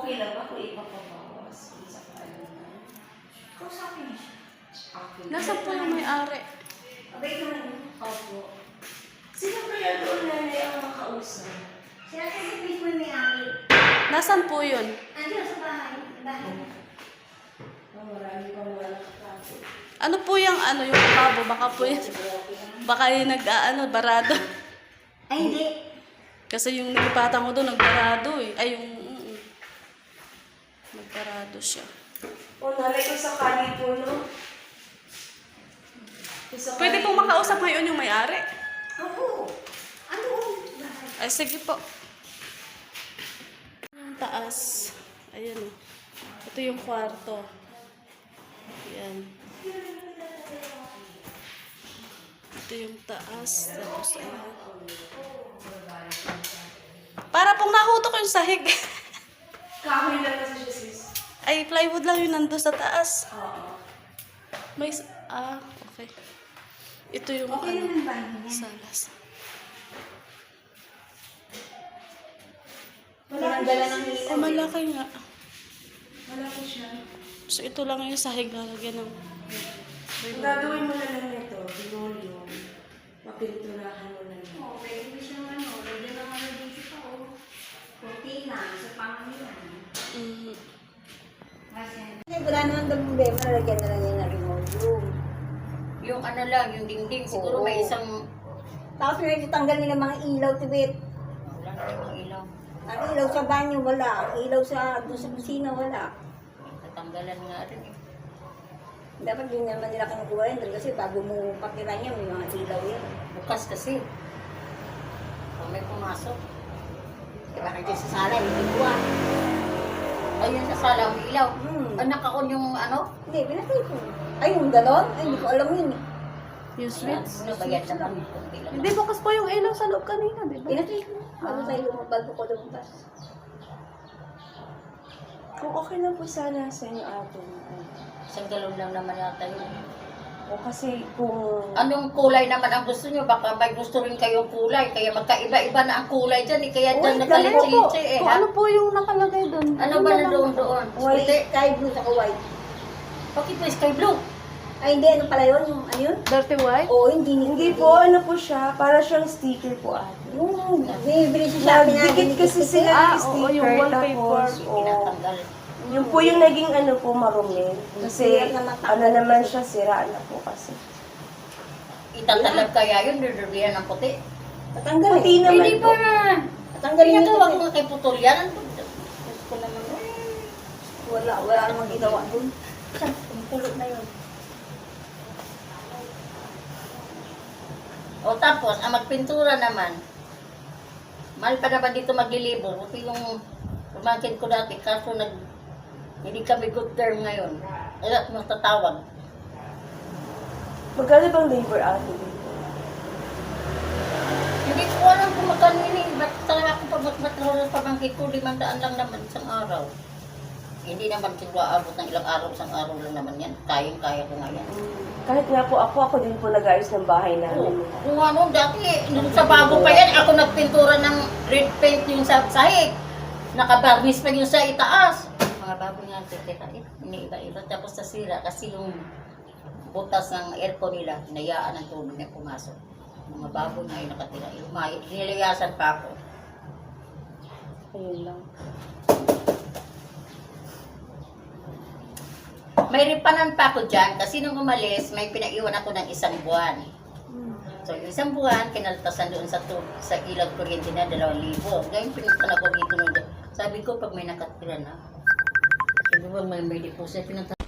Okay lang ba kung ipapabawas? Isa pa ano na. Kausapin niya siya. Okay. Nasaan po yung may-ari? Abay naman. Opo. Sino kaya doon na ang makausap? Sila kasi mismo may ari. Nasaan po yun? Andiyan sa bahay. Bahay. Oh, marami pang wala kapatid. Ano po yung yung babo? Baka po yun. Baka yung barado. Ay, hindi. Kasi yung nagipatan ko doon, nagbarado eh. Ay, nagbarado siya. Oh, nalay ko sa kali po, no? Pwede pong makausap ngayon yung may-ari. Oo. Ano? Bahay. Ay, sige po. Yung taas. Ayan. Ito yung kwarto. Ayan. Ito yung taas. Tapos, ayan. Para pong nahutok yung sahig. Kahoy lang kasi siya, sis. Ay, plywood lang yung nandun sa taas. Oo. May, okay. Ito yung Okay naman ba niya? salas. Tinanggalan ng ilaw. Oh, malaki nga. Wala po siya. So, ito lang yung sahig na lagyan ng... Ang gagawin mo na lang nito, linoleum. Mapinturahan mo na lang. Oo, pwede mo siyang lagyan ng ano dito pa, oh. Cortina, sa pangamilan. Kasi, wala naman daw problema, nalagyan na lang yung remote room. Yung ano lang, yung dingding, siguro Oo. may isang... Tapos may tanggal nila mga ilaw, tibit. Wala na yung ilaw. Ang ilaw sa banyo, wala. Ang ilaw doon sa kusina, wala. Natanggalan nga rin eh. Dapat din naman nila kinukuha rin kasi bago mo pakita niya, may mga ilaw yan. Bukas kasi. Pag may pumasok. Diba nandiyan sa sala, hindi kuha. Ayun sa sala, may ilaw. Naka-on yung ano? Hindi, pinatay ko. Ay, yung ganon? Ay, hindi ko alam yun eh. Yung switch. Ano, bayad na kami. Kunti lang. Hindi, bukas po yung ilaw sa loob kanina, di ba? Pinatay ko. Bago tayo bago ko lumabas. Kung okay lang po sana sa inyo ate. Isang galon lang naman yata yun. O kasi kung... Anong kulay naman ang gusto nyo? Baka may gusto rin kayong kulay. Kaya magkaiba-iba na ang kulay dyan. Eh. Kaya dyan nakalitsi-litsi eh. Kung Ha? ano po yung nakalagay doon. Ano ba na doon? White, Puti. sky blue sa white. Bakit ba sky blue? Ay, hindi. Ano pala yun? Yung ano yun? Dirty white? Oo, hindi. Hindi po, ano po siya, para siyang sticker po ate. Yung binibili siya sa Nagdikit kasi sila ng oo, sticker, yung wallpaper. tapos, Tinatanggal. yung po yung naging ano po marumi. Kasi, Sira na matanggal. ano naman siya, sira na po kasi. Itatalab kaya yun, dudurian ng puti. Patanggal Puti eh. naman Hindi po. ba? Patanggal yung Pinagawa ito. ko kay putol yan. Ano ba? Gusto ko naman. Wala namang ginawa dun. Ang pulot na yun. O tapos, ang magpintura naman, mahal pa naman dito maglilibo. Buti yung pamangkin ko dati, kaso hindi kami good term ngayon. Kaya matatawag. Magkano bang labor ate dito? Hindi ko alam kung magkano yun eh. Ba't talaga ako pag magmatraw ng pamangkin ko, 500 lang naman isang araw. Hindi naman siguro aabot ng ilang araw, isang araw lang naman yan. Kayang-kaya ko nga yan. Kahit nga po ako din po nag-ayos ng bahay namin. Kung ano, dati, nung sa bago pa yan, ako nagpintura ng red paint yung sa sahig. Nakabarnis pa yung sa itaas. Mga bago nga, teka, iniiba-iba. Tapos nasira kasi yung butas ng aircon nila, hinayaan ng tubig na pumasok. Mga bago nga yung nakatira. Nilayasan pa ako. Ayun lang. May ripanan pa ako dyan kasi nung umalis, may pinaiwan ako ng 1 buwan. So, yung 1 buwan, kinaltasan doon sa ilaw kuryente na 2,000. Ngayon, pinuntan ako dito nung sabi ko, pag may nakatira na, sabi ko, may deposit, pinuntan